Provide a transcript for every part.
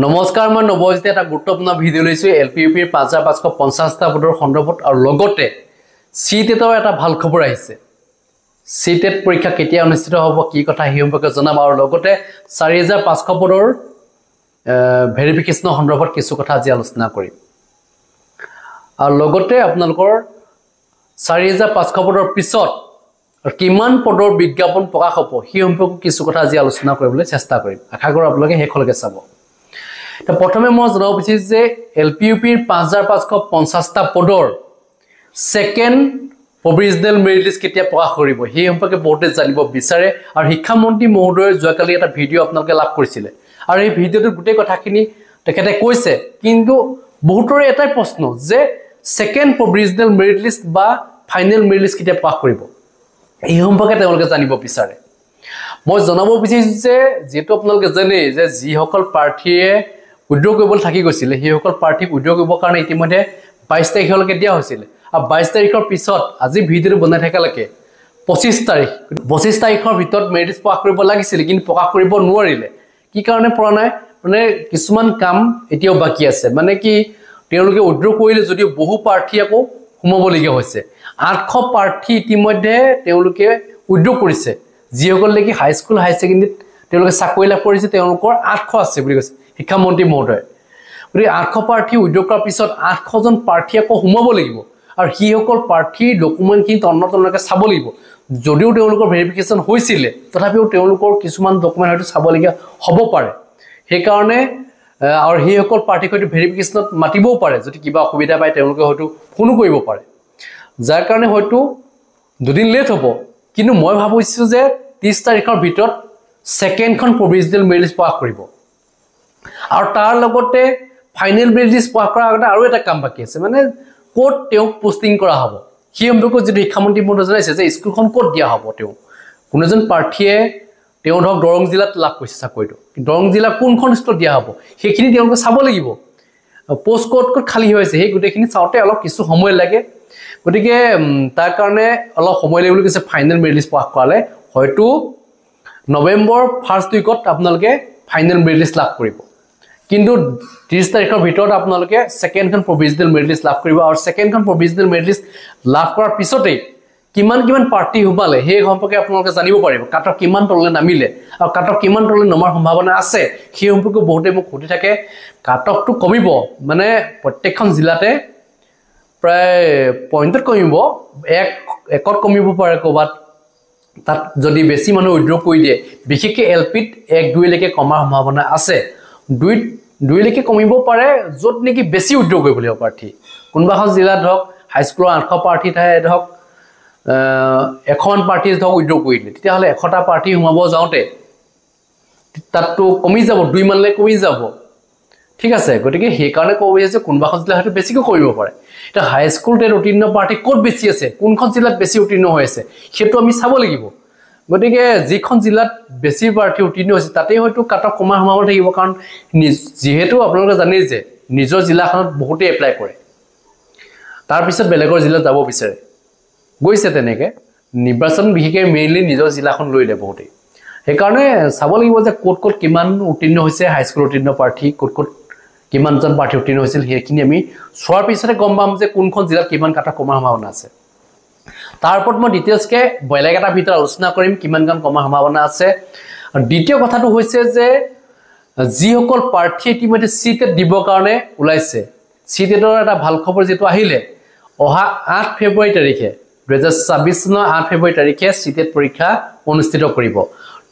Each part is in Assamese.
নমস্কাৰ মই নৱজিতে এটা গুৰুত্বপূৰ্ণ ভিডিঅ লৈছো এলপিইউপিৰ 5550টা পদৰ সন্দৰ্ভত আৰু লগতে সিটেটৰ এটা ভাল খবৰ আহিছে সিটেট পৰীক্ষা কেতিয়া অনুষ্ঠিত হ'ব কি কথা হি সম্পৰ্কে জনাম আৰু লগতে 4500 পদৰ ভেৰিফিকেশনৰ সন্দৰ্ভত কিছু কথা আজি আলোচনা কৰিম আৰু লগতে আপোনালোকৰ 4500 পদৰ পিছত কিমান পদৰ বিজ্ঞাপন প্ৰকাশ হ'ব হি সম্পৰ্কে কিছু কথা আজি আলোচনা কৰিবলৈ চেষ্টা কৰিম আশা কৰো আপোনালোকে হেকলৈকে চাব তো প্ৰথমে মই জনাব বিচাৰিছো যে এলপিইউপিৰ 5550টা পদৰ সেকেন্ড প্ৰভিজনাল মেৰিট লিষ্ট কেতিয়া প্ৰকাশ কৰিব হি সম্পৰ্কে বহুতে জানিব বিচাৰে আৰু শিক্ষা মন্ত্ৰী মহোদয়ৰ যোৱাকালি এটা ভিডিঅ আপোনালোকে লাভ কৰিছিল আৰু এই ভিডিঅটোৰ গোটেই কথাখিনি তেখেতে কৈছে কিন্তু বহুতৰে এটাই প্ৰশ্ন যে সেকেন্ড প্ৰভিজনাল মেৰিট লিষ্ট বা ফাইনেল মেৰিট লিষ্ট কেতিয়া প্ৰকাশ কৰিব এই সম্পৰ্কে তেওঁলোকে জানিব বিচাৰে মই জনাব বিচাৰিছো যে যেটো আপোনালোকে জানে যে যিসকল প্ৰাৰ্থীয়ে উদ্যোগ কৰিবলৈ থাকি গৈছিল হেসকল প্ৰাৰ্থীক উদ্যোগ কৰিবৰ কাৰণে ইতিমধ্যে 22 তাৰিখলৈকে দিয়া হৈছিল আৰু 22 তাৰিখৰ পিছত আজি ভিডিঅ বনাই থাকালৈকে 25 তাৰিখৰ ভিতৰত মেৰিট লিষ্ট প্ৰকাশ কৰিব লাগিছিল কিন্তু প্ৰকাশ কৰিব নোৱাৰিলে কি কাৰণে পৰা নাই মানে কিছুমান কাম এতিয়াও বাকি আছে মানে কি তেওঁলোকে উদ্যোগ কৰিলে যদি বহু প্ৰাৰ্থী আকৌ সোমাবলগীয়া হৈছে 800 প্ৰাৰ্থী ইতিমধ্যে তেওঁলোকে উদ্যোগ কৰিছে যিসকল লাগি হাই স্কুল হাই সেকেন্ডাৰীত তেওঁলোকে চাকৰি লাভ কৰিছে তেওঁলোকৰ 800 আছে বুলি কৈছে শিক্ষা মন্ত্ৰী মহোদয় গতি 800 প্ৰাৰ্থী উদ্যোগ কৰাৰ পিছত 800 জন প্ৰাৰ্থী আকৌ সোমাব লাগিব আৰু হিসকল প্ৰাৰ্থী ডকুমেন্টখিনি তন্নতনকে চাব লাগিব যদিও তেওঁলোকৰ ভেৰিফিকেশন হৈছিল তথাপিও তেওঁলোকৰ কিছুমান ডকুমেন্ট হয়তো চাবলগীয়া হ'ব পাৰে সেই কাৰণে আৰু হিসকল প্ৰাৰ্থীক হয়তো ভেৰিফিকেশনত মাতিবও পাৰে যদি কিবা অসুবিধা পায় তেওঁলোকে হয়তো ফোন কৰিব পাৰে যাৰ কাৰণে হয়তো দুদিন লেট হ'ব কিন্তু মই ভাবিছো যে 30 তাৰিখৰ ভিতৰত সেকেন্ডখন প্ৰভিজনাল মেৰিট লিষ্ট প্ৰকাশ কৰিব আৰু তাৰ লগতে ফাইনেল মেৰিট লিষ্ট প্ৰকাশ কৰাৰ আগতে আৰু এটা কাম বাকি আছে মানে কোড তেওঁ পোস্টিং কৰা হ'ব হি সম্পৰ্কে যদি শিক্ষামন্ত্ৰী মহোদয় জনাইছে যে স্কুলখন কোড দিয়া হ'ব তেওঁ কোনজন প্ৰাৰ্থীয়ে তেওঁ ধৰক দৰং জিলাত লাভ কৰিছে চাকৰিটো দৰং জিলা কোনখন স্কুলত দিয়া হ'ব সেইখিনি তেওঁলোকে চাব লাগিব পোষ্ট কোড খালি হৈছে সেই গোটেইখিনি চাওঁতে অলপ কিছু সময় লাগে গতিকে তাৰ কাৰণে অলপ সময় লাগিব কৈছে ফাইনেল মেৰিট লিষ্ট প্ৰকাশ কৰালে হয়তো নৱেম্বৰ ফাৰ্ষ্ট উইকত আপোনালোকে ফাইনেল মেৰিট লিষ্ট লাভ কৰিব কিন্তু 30 তাৰিখৰ ভিতৰত আপোনালোকে সেকেন্ডখন প্ৰভিজনাল মেৰিট লিষ্ট লাভ কৰিব আৰু সেকেন্ডখন প্ৰভিজনাল মেৰিট লিষ্ট লাভ কৰাৰ পিছতে কিমান প্ৰাৰ্থী হোমালে সেই সম্পৰ্কে আপোনালোকে জানিব পাৰিব কাটক কিমান তললে নামিলে আৰু কাটক কিমান তললে নমাৰ সম্ভাৱনা আছে সেই সম্পৰ্কে বহুতে মোক সুধি থাকে কাটকটো কমিব মানে প্ৰত্যেকখন জিলাতে প্ৰায় পইণ্টত কমিব একত কমিব পাৰে ক'বাত তাত যদি বেছি মানুহ উদ্যোগ কৰি দিয়ে বিশেষকৈ এলপিত 1-2 লৈকে কমাৰ সম্ভাৱনা আছে 2 লৈকে কমিব পাৰে যত নেকি বেছি উদ্যোগ কৰিবলৈ প্ৰাৰ্থী কোনবাখন জিলা ধৰক হাই স্কুলৰ 800 প্ৰাৰ্থী থাকে ধৰক এখন প্ৰাৰ্থী ধৰক উদ্যোগ কৰিলে তেতিয়াহলে 100টা প্ৰাৰ্থী সোমাব যাওঁতে তাতটো কমি যাব 2 মানলৈ কমি যাব ঠিক আছে গতিকে সেই কাৰণে ক'ব যে কোনবাখন জিলা হয়তো বেছিকৈ কৰিব পাৰে এটা হাই স্কুল তে উত্তীৰ্ণ প্ৰাৰ্থী ক'ত বেছি আছে কোনখন জিলাত বেছি উত্তীৰ্ণ হৈ আছে সেইটো আমি চাব লাগিব গতিকে যিখন জিলাত বেছি প্ৰাৰ্থী উত্তীৰ্ণ হৈছে তাতেই হয়তো কাটক কমাৰ সম্ভাৱনা থাকিব কাৰণ যেহেতু আপোনালোকে জানে যে নিজৰ জিলাখনত বহুতে এপ্লাই কৰে তাৰ পিছত বেলেগৰ জিলাত যাব বিচাৰে গৈছে তেনেকে নিৰ্বাচন বিশেষকৈ মেইনলি নিজৰ জিলাখন লৈলে বহুতে সেই কাৰণে চাব লাগিব যে ক'ত কিমান উত্তীৰ্ণ হৈছে হাই স্কুল উত্তীৰ্ণ প্ৰাৰ্থী ক'ত কিমানজন প্ৰাৰ্থী উত্তীৰ্ণ হৈছিল সেইখিনি আমি চোৱাৰ পিছতে গম পাম যে কোনখন জিলাত কিমান কাটক কমাৰ সম্ভাৱনা আছে তাৰ ওপৰত মই ডিটেইলছকে বেলেগ এটা ভিতৰত আলোচনা কৰিম কিমান কমাৰ সম্ভাৱনা আছে আৰু দ্বিতীয় কথাটো হৈছে যে যিসকল প্ৰাৰ্থী ইতিমধ্যে সিটেট দিবৰ কাৰণে ওলাইছে সিটেটৰ এটা ভাল খবৰ যেটো আহিলে অহা 8 ফেব্ৰুৱাৰী তাৰিখে 2026 চনৰ 8 ফেব্ৰুৱাৰী তাৰিখে সিটেট পৰীক্ষা অনুষ্ঠিত কৰিব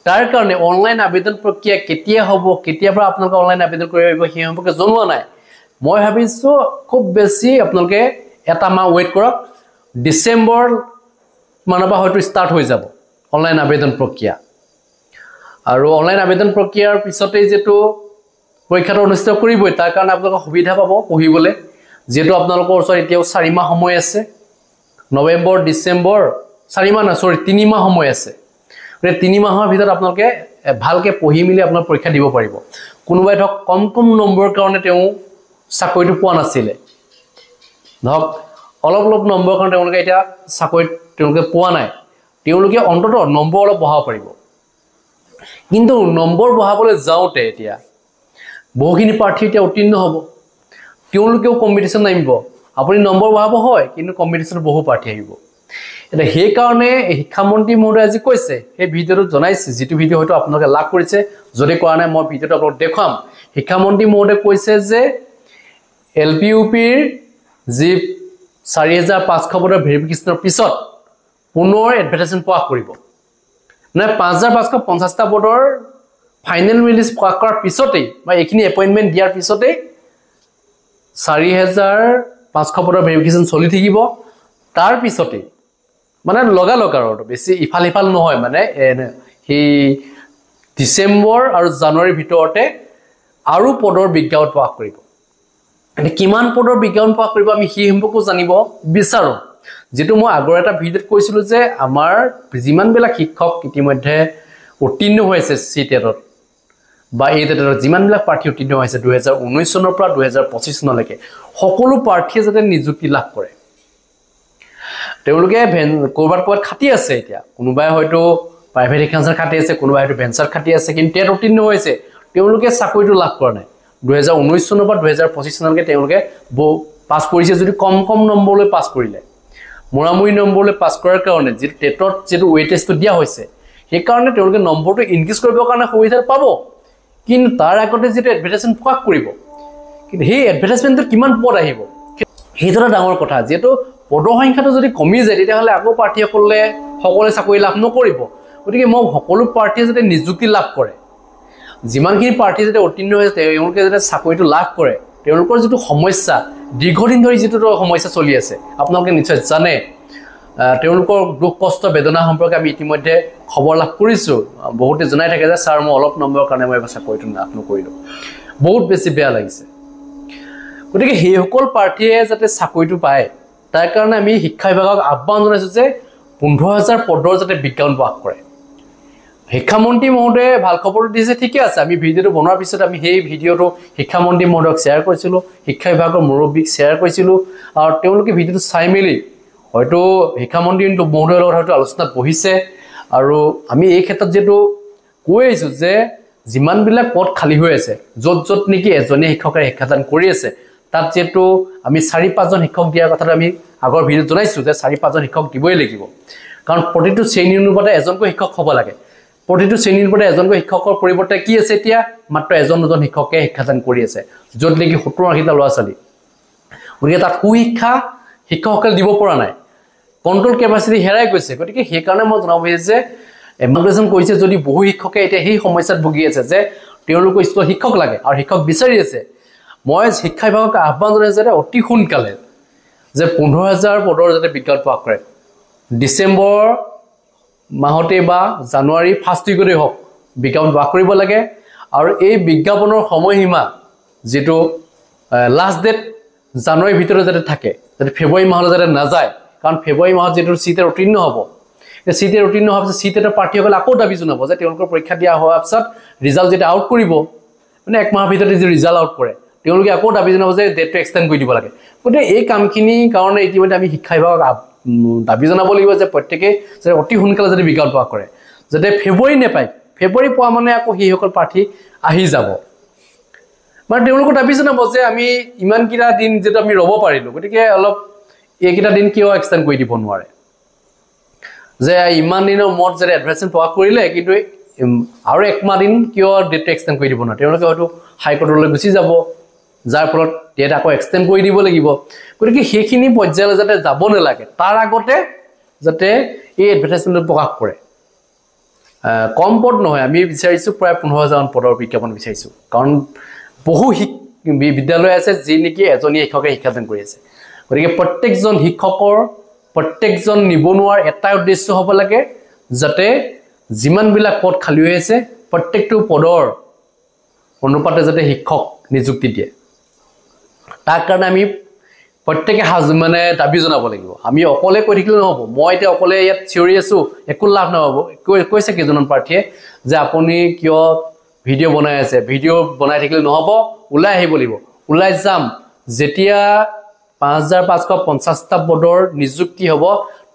তাৰ কাৰণে অনলাইন আবেদন প্ৰক্ৰিয়া কেতিয়া হ'ব কেতিয়াবা আপোনালোকে অনলাইন আবেদন কৰিব সেই সম্পৰ্কে জনোৱা নাই মই ভাবিছো খুব বেছি আপোনালোকে এটা মাহ ওয়েট কৰক ডিসেম্বৰ মানৰ পৰা হয়তো ষ্টাৰ্ট হৈ যাব অনলাইন আবেদন প্ৰক্ৰিয়া আৰু অনলাইন আবেদন প্ৰক্ৰিয়াৰ পিছতে যেটো পৰীক্ষাটো অনুষ্ঠিত কৰিবই তাৰ কাৰণে আপোনালোকে সুবিধা পাব পঢ়িবলৈ যেটো আপোনালোকৰ ওচৰত এতিয়াও 4 মাহ সময় আছে নৱেম্বৰ ডিসেম্বৰ 4 মাহ না সৰি 3 মাহ সময় আছে 3 মাহৰ ভিতৰত আপোনালোকে ভালকে পঢ়ি মিলি আপোনাৰ পৰীক্ষা দিব পাৰিব কোনোবাই ধৰক কম নম্বৰ কাৰণে তেওঁ চাকৰিটো পোৱা নাছিলে ধৰক অলপ নম্বৰ কাৰণে তেওঁলোকে এটা চাকৰি তেওঁলোকে পোৱা নাই তেওঁলোকে অন্তত নম্বৰ অলপ বঢ়াব পাৰিব কিন্তু নম্বৰ বঢ়াবলৈ যাওঁতে এতিয়া বহুখিনি প্ৰাৰ্থী এতিয়া উত্তীৰ্ণ হ'ব তেওঁলোকেও কম্পিটিশ্যন নামিব আপুনি নম্বৰ বঢ়াব হয় কিন্তু কম্পিটিশ্যনত বহু প্ৰাৰ্থী আহিব এটা সেই কাৰণে শিক্ষামন্ত্ৰী মহোদয় আজি কৈছে সেই ভিডিঅ'টো জনাইছে যিটো ভিডিঅ' হয়তো আপোনালোকে লাভ কৰিছে যদি কৰা নাই মই ভিডিঅ'টো আপোনালোকক দেখুৱাম শিক্ষামন্ত্ৰী মহোদয় কৈছে যে LPUPৰ যি 4500 পদৰ ভেৰিফিকেশ্যনৰ পিছত পুনৰ এডভাৰটাইজমেণ্ট প্ৰকাশ কৰিব মানে 5550টা পদৰ ফাইনেল ৰিলিজ প্ৰকাশ কৰাৰ পিছতেই বা এইখিনি এপইণ্টমেণ্ট দিয়াৰ পিছতেই 4500 পদৰ ভেৰিফিকেশ্যন চলি থাকিব তাৰ পিছতেই মানে লগালগ আৰু বেছি ইফাল ইফাল নহয় মানে সেই ডিসেম্বৰ আৰু জানুৱাৰীৰ ভিতৰতে আৰু পদৰ বিজ্ঞাপন প্ৰকাশ কৰিব কিমান পদৰ বিজ্ঞাপন প্ৰকাশ কৰিব আমি সেই সম্পৰ্কে জানিব বিচাৰো যেটো মই আগৰ এটা ভিডিঅ'ত কৈছিলো যে আমাৰ যিমানবিলাক শিক্ষক ইতিমধ্যে উত্তীৰ্ণ হৈছে সিটেটত বা এই টেটত যিমানবিলাক প্ৰাৰ্থী উত্তীৰ্ণ হৈছে 2019 চনৰ পৰা 2025 চনলৈকে সকলো প্ৰাৰ্থীয়ে যাতে নিযুক্তি লাভ কৰে তেওঁলোকে কোৰবাত খাটি আছে এতিয়া কোনোবাই হয়তো প্ৰাইভেট একাউন্টৰ খাটি আছে কোনোবাই হয়তো ভেঞ্চাৰ খাটি আছে কিন্তু টেট উত্তীৰ্ণ হৈছে তেওঁলোকে চাকৰিটো লাভ কৰা নাই 2019 চনৰ পৰা 2025 চনলৈকে তেওঁলোকে পাছ কৰিছে যদি কম নম্বৰলৈ পাছ কৰিলে মোৰামুৰি নম্বৰলৈ পাছ কৰাৰ কাৰণে যে টেটত যেটো ৱেটেজটো দিয়া হৈছে সেই কাৰণে তেওঁলোকে নম্বৰটো ইনক্ৰিজ কৰিবৰ কাৰণে সুবিধা পাব কিন্তু তাৰ আগতে যেটো এডভাৰটাইজমেণ্ট প্ৰকাশ কৰিব কিন্তু সেই এডভাৰটাইজমেণ্টত কিমান পদ আহিব সেইটো ডাঙৰ কথা যেটো পদৰ সংখ্যাটো যদি কমি যায় তেতিয়াহলে আকৌ প্ৰাৰ্থীসকলে সকলে চাকৰি লাভ নকৰিব গতিকে মই সকলো প্ৰাৰ্থীয়ে যাতে নিযুক্তি লাভ কৰে যিমানখিনি প্ৰাৰ্থী যাতে উত্তীৰ্ণ হৈছে তেওঁলোকে যাতে চাকৰিটো লাভ কৰে তেওঁলোকৰ যেটো সমস্যা দীৰ্ঘদিন ধৰি যেটো সমস্যা চলি আছে আপোনালোকে নিশ্চয় জানে তেওঁলোকৰ দুখ কষ্ট বেদনা সম্পৰ্কে আমি ইতিমধ্যে খবৰ লাভ কৰিছো বহুতে জনাই থাকে যে স্যাৰ মই অলপ নম্বৰৰ কাৰণে মই চাকৰিটো লাভ নকৰিলো বহুত বেছি বেয়া লাগিছে গতিকে সেই সকল প্ৰাৰ্থীয়ে যাতে চাকৰিটো পায় তাৰ কাৰণে আমি শিক্ষা বিভাগক আহ্বান জনাইছো যে 15000 পদৰ যাতে বিজ্ঞাপন প্ৰকাশ কৰে শিক্ষামন্ত্ৰী মহোদয়ে ভাল খবৰ দিছে ঠিকই আছে আমি ভিডিঅ'টো বনোৱাৰ পিছত আমি সেই ভিডিঅ'টো শিক্ষামন্ত্ৰী মহোদয়ক শ্বেয়াৰ কৰিছিলো শিক্ষা বিভাগৰ মুৰব্বীক শ্বেয়াৰ কৰিছিলো আৰু তেওঁলোকে ভিডিঅ'টো চাই মেলি হয়তো শিক্ষামন্ত্ৰী মহোদয়ৰ লগত হয়তো আলোচনাত বহিছে আৰু আমি এই ক্ষেত্ৰত যেটো কৈ আছো যে যিমানবিলাক পদ খালি হৈ আছে যত নেকি এজনী শিক্ষকে শিক্ষাদান কৰি আছে তাত যেটো আমি 4-5 জন শিক্ষক দিয়াৰ কথাটো আমি আগৰ ভিডিঅ'ত জনাইছো যে 4-5 জন শিক্ষক দিবই লাগিব কাৰণ প্ৰতিটো শ্ৰেণীৰ অনুপাতে এজনকৈ শিক্ষক হ'ব লাগে প্ৰতিটো শ্ৰেণীৰ অনুপাতে এজনকৈ শিক্ষকৰ পৰিৱৰ্তে কি আছে এতিয়া মাত্ৰ এজন শিক্ষকে শিক্ষাদান কৰি আছে যত নেকি 70-80টা ল'ৰা ছোৱালী গতিকে তাত সুশিক্ষা শিক্ষকসকল দিব পৰা নাই কন্ট্ৰোল কেপাসিটি হেৰাই গৈছে গতিকে সেই কাৰণে মই জনাব বিচাৰিছো যে এমাগ্ৰেশন কৰিছে যদি বহু শিক্ষকে এতিয়া সেই সমস্যাত ভুগি আছে যে তেওঁলোকৰ স্কুল শিক্ষক লাগে আৰু শিক্ষক বিচাৰি আছে মই শিক্ষা বিভাগক আহ্বান জনাইছো যে অতি সোনকালে যে 15000 পদৰ যাতে বিজ্ঞাপন প্ৰকাশ কৰে ডিসেম্বৰ মাহতে বা জানুৱাৰী ফাৰ্ষ্ট উইকতে হওক বিজ্ঞাপন প্ৰকাশ কৰিব লাগে আৰু এই বিজ্ঞাপনৰ সময়সীমা যেটো লাষ্ট ডেট জানুৱাৰীৰ ভিতৰত যাতে থাকে যাতে ফেব্ৰুৱাৰী মাহলৈ যাতে নাযায় কাৰণ ফেব্ৰুৱাৰী মাহত যেটো সিটেৰ উত্তীৰ্ণ হ'ব এই সিটেৰ উত্তীৰ্ণ হোৱাৰ পিছত সিটেৰ প্ৰাৰ্থীসকলে আকৌ দাবী জনাব যে তেওঁলোকৰ পৰীক্ষা দিয়া হোৱাৰ পিছত ৰিজাল্ট যেটা আউট কৰিব মানে এক মাহৰ ভিতৰত যে ৰিজাল্ট আউট কৰে তেওঁলোকে আকৌ দাবী জনাব যে ডেটটো এক্সটেন্ড কৰি দিব লাগে গতিকে এই কামখিনি কাৰণে ইতিমধ্যে আমি শিক্ষা বিভাগক দাবী জনাব লাগিব যে প্ৰত্যেককে যে অতি সোনকালে যদি বিজ্ঞাপন প্ৰকাশ কৰে যাতে ফেব্ৰুৱাৰী নেপায় ফেব্ৰুৱাৰী পোৱা মানে আকৌ সেইসকল প্ৰাৰ্থী আহি যাব মানে তেওঁলোকৰ দাবী জনাব যে আমি ইমান কিটা দিন যেটা আমি ৰব পাৰিলো গতিকে অলপ এইকিটা দিন কিয় এক্সটেন্ড কৰি দিব নোৱাৰে যে ইমান দিনৰ মত যে এডভাৰটাইজমেণ্ট প্ৰকাশ কৰিলে কিন্তু আৰু এক মাহ দিন কিয় ডেট এক্সটেন্ড কৰি দিব নোৱাৰে তেওঁলোকে হয়তো হাইকোৰ্টলৈ গুচি যাব যাৰ ফলত ডেট আকৌ এক্সটেন্ড কৰি দিব লাগিব গতিকে সেইখিনি পৰ্যায়লৈ যাতে যাব নালাগে তাৰ আগতে যাতে এই এডভাৰটাইজমেণ্ট প্ৰকাশ কৰে কম পদ নহয় আমি বিচাৰিছো প্ৰায় 15000 পদৰ বিজ্ঞাপন বিচাৰিছো কাৰণ বহু বিদ্যালয় আছে যি নেকি এজনী শিক্ষকে শিক্ষাদান কৰি আছে গতিকে প্ৰত্যেকজন শিক্ষকৰ প্ৰত্যেকজন নিবনুৱাৰ এটা উদ্দেশ্য হ'ব লাগে যাতে যিমানবিলাক পদ খালি হৈ আছে প্ৰত্যেকটো পদৰ অনুপাতে যাতে শিক্ষক নিযুক্তি দিয়ে তাৰ কাৰণে আমি প্ৰত্যেককে মানে দাবী জনাব লাগিব আমি অকলে কৈ থাকিলে নহব মই এতিয়া অকলে ইয়াত থিয়ৰি আছো একো লাভ নহব কৈছে কেইজনমান প্ৰাৰ্থীয়ে যে আপুনি কিয় ভিডিঅ' বনাই আছে ভিডিঅ' বনাই থাকিলে নহব ওলাই আহিব লাগিব ওলাই যাম যেতিয়া 5550টা পদৰ নিযুক্তি হ'ব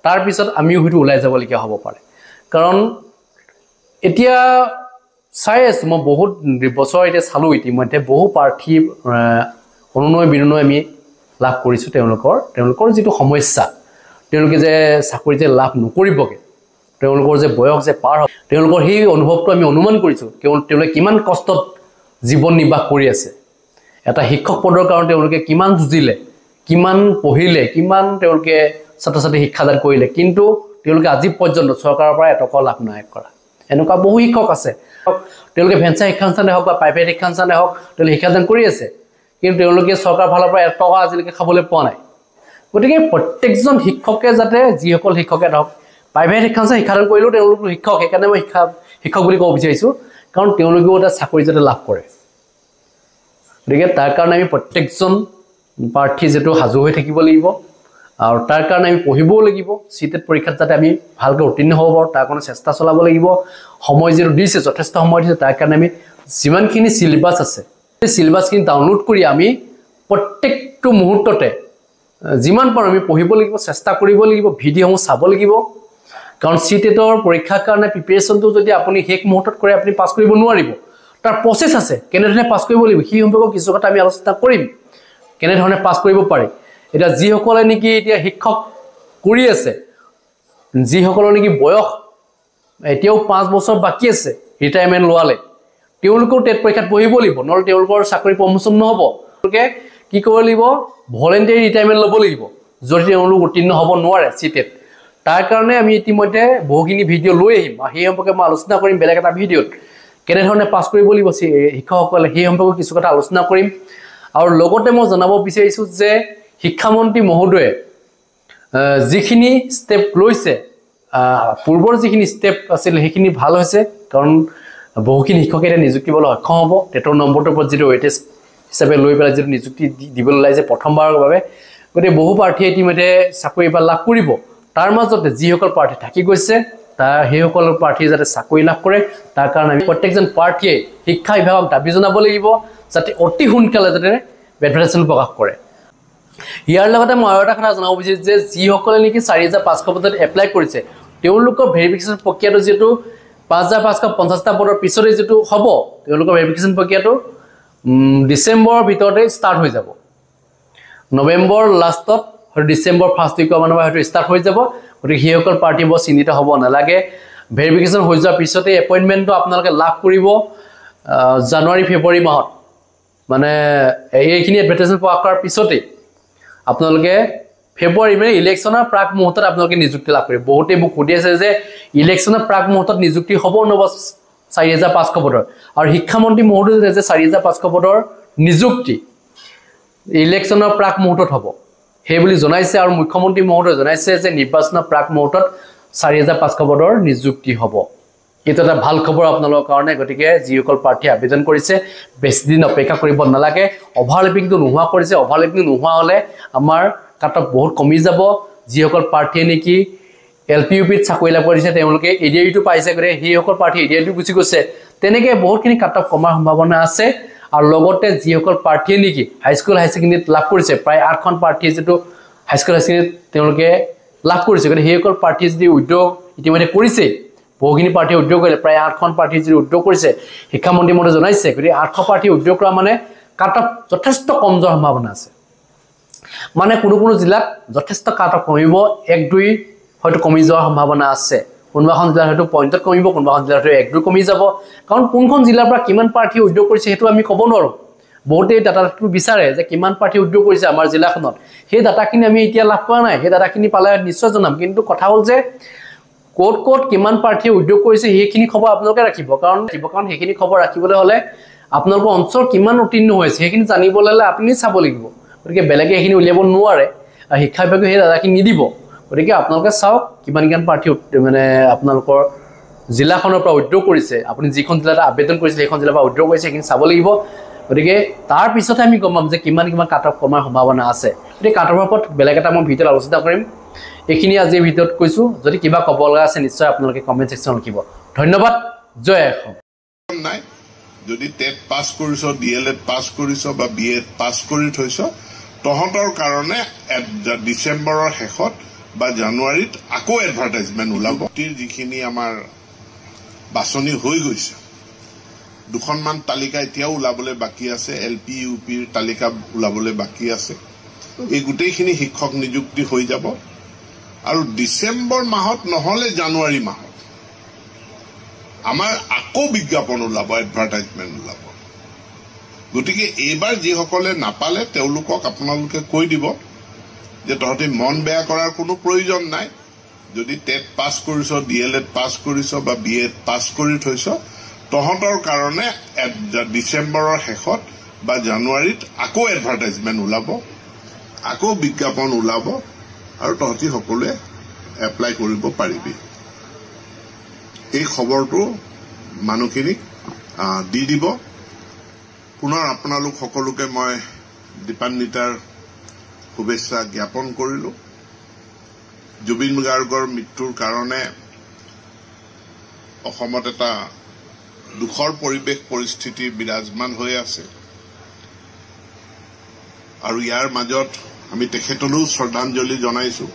তাৰ পিছত আমি হয়তো ওলাই যাব লগা হ'ব পাৰে কাৰণ এতিয়া চাই আছোঁ মই বহুত বছৰ এতিয়া চালোঁ ইতিমধ্যে বহু প্ৰাৰ্থী অনুনয় বিনয় আমি লাভ কৰিছোঁ তেওঁলোকৰ যিটো সমস্যা তেওঁলোকে যে চাকৰি যে লাভ নকৰিবগৈ তেওঁলোকৰ যে বয়স যে পাৰ হ'ব তেওঁলোকৰ সেই অনুভৱটো আমি অনুমান কৰিছোঁ তেওঁলোকে কিমান কষ্টত জীৱন নিৰ্বাহ কৰি আছে এটা শিক্ষক পদৰ কাৰণে তেওঁলোকে কিমান যুঁজিলে কিমান পঢ়িলে কিমান তেওঁলোকে ছাত্ৰ ছাত্ৰী শিক্ষাদান কৰিলে কিন্তু তেওঁলোকে আজি পৰ্যন্ত চৰকাৰৰ পৰা এটকাও লাভ নাই কৰা এনেকুৱা বহু শিক্ষক আছে তেওঁলোকে ভেঞ্চাৰ শিক্ষানুষ্ঠানে হওক বা প্ৰাইভেট শিক্ষানুষ্ঠানে হওক তেওঁলোকে শিক্ষাদান কৰি আছে কিন্তু তেওঁলোকে চৰকাৰৰ ফালৰ পৰা এটকা আজিলৈকে খাবলৈ পোৱা নাই গতিকে প্ৰত্যেকজন শিক্ষকে যাতে যিসকল শিক্ষকে ধৰক প্ৰাইভেট শিক্ষানুষ্ঠান শিক্ষাদান কৰিলেও তেওঁলোক শিক্ষক সেইকাৰণে মই শিক্ষক বুলি ক'ব বিচাৰিছোঁ কাৰণ তেওঁলোকেও এটা চাকৰি যাতে লাভ কৰে গতিকে তাৰ কাৰণে আমি প্ৰত্যেকজন প্ৰাৰ্থী যেটো সাজু হৈ থাকিব লাগিব আৰু তাৰ কাৰণে আমি পঢ়িবও লাগিব চিটেট পৰীক্ষাত যাতে আমি ভালকৈ উত্তীৰ্ণ হ'ব পাৰোঁ তাৰ কাৰণে চেষ্টা চলাব লাগিব সময় যেটো দিছে যথেষ্ট সময় দিছে তাৰ কাৰণে আমি যিমানখিনি সিলেবাছ আছে সেই সিলেবাছখিনি ডাউনলোড কৰি আমি প্ৰত্যেকটো মুহূৰ্ততে যিমান পাৰোঁ আমি পঢ়িব লাগিব চেষ্টা কৰিব লাগিব ভিডিঅ'সমূহ চাব লাগিব কাৰণ চিটেটৰ পৰীক্ষাৰ কাৰণে প্ৰিপাৰেচনটো যদি আপুনি শেষ মুহূৰ্তত কৰে আপুনি পাছ কৰিব নোৱাৰিব তাৰ প্ৰচেছ আছে কেনেধৰণে পাছ কৰিব লাগিব সেই সম্পৰ্কে কিছু কথা আমি আলোচনা কৰিম কেনেধৰণে পাছ কৰিব পাৰি এটা যিসকলে নেকি এতিয়া শিক্ষক কৰি আছে যিসকলৰ নেকি বয়স এতিয়াও 5 বছৰ বাকি আছে ৰিটায়াৰমেণ্ট লোৱালে তেওঁলোকৰ টেট পৰীক্ষাত পঢ়িব লাগিব নহ'লে তেওঁলোকৰ চাকৰি প্ৰমোচন নহ'ব তেওঁলোকে কি কৰিব লাগিব ভলেণ্টাৰী ৰিটায়াৰমেণ্ট ল'ব লাগিব যদি তেওঁলোক উত্তীৰ্ণ হ'ব নোৱাৰে চিটেট তাৰ কাৰণে আমি ইতিমধ্যে বহুখিনি ভিডিঅ' লৈ আহিম আৰু সেই সম্পৰ্কে মই আলোচনা কৰিম বেলেগ এটা ভিডিঅ'ত কেনেধৰণে পাছ কৰিব লাগিব শিক্ষকসকলে সেই সম্পৰ্কে কিছু কথা আলোচনা কৰিম আৰু লগতে মই জনাব বিচাৰিছোঁ যে শিক্ষামন্ত্ৰী মহোদয়ে যিখিনি ষ্টেপ লৈছে পূৰ্বৰ যিখিনি ষ্টেপ আছিল সেইখিনি ভাল হৈছে কাৰণ বহুখিনি শিক্ষকে এতিয়া নিযুক্তি পাবলৈ সক্ষম হ'ব টেটৰ নম্বৰটোৰ ওপৰত যিটো ৱেটেজ হিচাপে লৈ পেলাই যিটো নিযুক্তি দিবলৈ ওলাইছে প্ৰথমবাৰৰ বাবে গতিকে বহু প্ৰাৰ্থীয়ে ইতিমধ্যে চাকৰি এবাৰ লাভ কৰিব তাৰ মাজতে যিসকল প্ৰাৰ্থী থাকি গৈছে সেইসকল প্ৰাৰ্থীয়ে যাতে চাকৰি লাভ কৰে তাৰ কাৰণে আমি প্ৰত্যেকজন প্ৰাৰ্থীয়ে শিক্ষা বিভাগক দাবী জনাব লাগিব যাতে অতি সোনকালে যাতে এডভাৰটাইজমেণ্ট প্ৰকাশ কৰে ইয়াৰ লগতে মই আৰু এটা কথা জনাব বিচাৰিছোঁ যে যিসকলে নেকি 4500 পদত এপ্লাই কৰিছে তেওঁলোকৰ ভেৰিফিকেশ্যন প্ৰক্ৰিয়াটো যিটো 5550টা পদৰ পিছতে যিটো হ'ব তেওঁলোকৰ ভেৰিফিকেশ্যন প্ৰক্ৰিয়াটো ডিচেম্বৰৰ ভিতৰতে ষ্টাৰ্ট হৈ যাব নৱেম্বৰ লাষ্টত ডিচেম্বৰ ফাৰ্ষ্ট উইকৰ মানৰ পৰা হয়তো ষ্টাৰ্ট হৈ যাব গতিকে সেইসকল প্ৰাৰ্থী বৰ চিন্তিত হ'ব নালাগে ভেৰিফিকেশ্যন হৈ যোৱাৰ পিছতে এপইণ্টমেণ্টটো আপোনালোকে লাভ কৰিব জানুৱাৰী ফেব্ৰুৱাৰী মাহত মানে এইখিনি এডভাৰটাইজমেণ্ট প্ৰকাশ কৰাৰ পিছতে আপোনালোকে ফেব্ৰুৱাৰী মানে ইলেকশ্যনৰ প্ৰাক মুহূৰ্তত আপোনালোকে নিযুক্তি লাভ কৰিব বহুতে মোক সুধি আছে যে ইলেকশ্যনৰ প্ৰাক মুহূৰ্তত নিযুক্তি হ'ব নহ'ব 4500 পদৰ আৰু শিক্ষামন্ত্ৰী মহোদয়ে যে 4500 পদৰ নিযুক্তি ইলেকশ্যনৰ প্ৰাক মুহূৰ্তত হ'ব সেই বুলি জনাইছে আৰু মুখ্যমন্ত্ৰী মহোদয়ে জনাইছে যে নিৰ্বাচনৰ প্ৰাক মুহূৰ্তত 4500 পদৰ নিযুক্তি হ'ব এইটো এটা ভাল খবৰ আপোনালোকৰ কাৰণে গতিকে যিসকল প্ৰাৰ্থী আবেদন কৰিছে বেছি দিন অপেক্ষা কৰিব নালাগে অভাৰলেপিংটো নোহোৱা কৰিছে অভাৰলেপিং নোহোৱা হ'লে আমাৰ কাটঅফ বহুত কমি যাব যিসকল প্ৰাৰ্থীয়ে নেকি এলপিইউপিত চাকৰি লাভ কৰিছে তেওঁলোকে এডিআইটো পাইছে গতিকে সেইসকল প্ৰাৰ্থী এডিআইটো গুচি গৈছে তেনেকৈ বহুতখিনি কাটঅফ কমাৰ সম্ভাৱনা আছে আৰু লগতে যিসকল প্ৰাৰ্থীয়ে নেকি হাইস্কুল হাই ছেকেণ্ডেৰীত লাভ কৰিছে প্ৰায় 8খন প্ৰাৰ্থীয়ে যিটো হাইস্কুল হাই ছেকেণ্ডেৰীত তেওঁলোকে লাভ কৰিছে গতিকে সেইসকল প্ৰাৰ্থীয়ে যদি উদ্যোগ ইতিমধ্যে কৰিছে বহুখিনি প্ৰাৰ্থীয়ে উদ্যোগ কৰিলে প্ৰায় 8খন প্ৰাৰ্থীয়ে যদি উদ্যোগ কৰিছে শিক্ষামন্ত্ৰী মহোদয়ে জনাইছে গতিকে 800 প্ৰাৰ্থীয়ে উদ্যোগ কৰা মানে কাটঅফ যথেষ্ট কম যোৱাৰ সম্ভাৱনা আছে মানে কোনো জিলাত যথেষ্ট কাটঅফ কমিব 1-2 হয়তো কমি যোৱাৰ সম্ভাৱনা আছে কোনোবাখন জিলাত হয়তো পইণ্টত কমিব কোনোবাখন জিলাত হয়তো 1-2 কমি যাব কাৰণ কোনখন জিলাৰ পৰা কিমান প্ৰাৰ্থী উদ্যোগ কৰিছে সেইটো আমি ক'ব নোৱাৰোঁ বহুতে ডাটাটো বিচাৰে যে কিমান প্ৰাৰ্থী উদ্যোগ কৰিছে আমাৰ জিলাখনত সেই ডাটাখিনি আমি এতিয়া লাভ কৰা নাই সেই ডাটাখিনি পালে নিশ্চয় জনাম কিন্তু কথা হ'ল যে ক'ত কিমান প্ৰাৰ্থীয়ে উদ্যোগ কৰিছে সেইখিনি খবৰ আপোনালোকে ৰাখিব কাৰণ সেইখিনি খবৰ ৰাখিবলৈ হ'লে আপোনালোকৰ অঞ্চল কিমান উত্তীৰ্ণ হৈছে সেইখিনি জানিবলৈ হ'লে আপুনি চাব লাগিব গতিকে বেলেগে সেইখিনি উলিয়াব নোৱাৰে আৰু শিক্ষা বিভাগে সেই ডাটাখিনি নিদিব গতিকে আপোনালোকে চাওক কিমান প্ৰাৰ্থী মানে আপোনালোকৰ জিলাখনৰ পৰা উদ্যোগ কৰিছে আপুনি যিখন জিলাত আবেদন কৰিছে সেইখন জিলাৰ পৰা উদ্যোগ কৰিছে সেইখিনি চাব লাগিব গতিকে তাৰ পিছতে আমি গম পাম যে কিমান কাটঅফ কমাৰ সম্ভাৱনা আছে গতিকে কাটঅফৰ ওপৰত বেলেগ এটা মই ভিডিঅ'ত আলোচনা কৰিম এইখিনি আজি ভিডিঅ'ত কৈছোঁ যদি কিবা ক'ব লগা আছে নিশ্চয় আপোনালোকে কমেণ্ট ছেকশ্যনত লিখিব ধন্যবাদ জয় অসম নাই যদি টেট পাছ কৰিছ ডিএলএড পাছ কৰিছ বা বিএড পাছ কৰি থৈছ তহঁতৰ কাৰণে ডিচেম্বৰৰ শেষত বা জানুৱাৰীত আকৌ এডভাৰটাইজমেণ্ট ওলাব যিখিনি আমাৰ বাছনি হৈ গৈছে দুখনমান তালিকা এতিয়াও ওলাবলৈ বাকী আছে, LP UPৰ তালিকা ওলাবলৈ বাকী আছে। এই গোটেইখিনি শিক্ষক নিযুক্তি হৈ যাব আৰু ডিচেম্বৰ মাহত নহলে জানুৱাৰী মাহত আমাৰ আকৌ বিজ্ঞাপন ওলাব, এডভাৰটাইজমেণ্ট ওলাব। গতিকে এইবাৰ যিসকলে নাপালে তেওঁলোকক আপোনালোকে কৈ দিব যে তহঁতি মন বেয়া কৰাৰ কোনো প্ৰয়োজন নাই। যদি টেট পাছ কৰিছ, DLED পাছ কৰিছ বা BEd পাছ কৰি থৈছ, তহঁতৰ কাৰণে ডিচেম্বৰৰ শেষত বা জানুৱাৰীত আকৌ এডভাৰটাইজমেণ্ট ওলাব, আকৌ বিজ্ঞাপন ওলাব আৰু তহঁতি সকলোৱে এপ্লাই কৰিব পাৰিবি। এই খবৰটো মানুহখিনিক দি দিব। পুনৰ আপোনালোক সকলোকে মই দীপান্বিতাৰ শুভেচ্ছা জ্ঞাপন কৰিলো। জুবিন গাৰ্গৰ মৃত্যুৰ কাৰণে অসমত এটা দুখৰ পৰিৱেশ পৰিস্থিতি বিৰাজমান হৈ আছে আৰু ইয়াৰ মাজত আমি তেখেতলৈও শ্ৰদ্ধাঞ্জলি জনাইছো।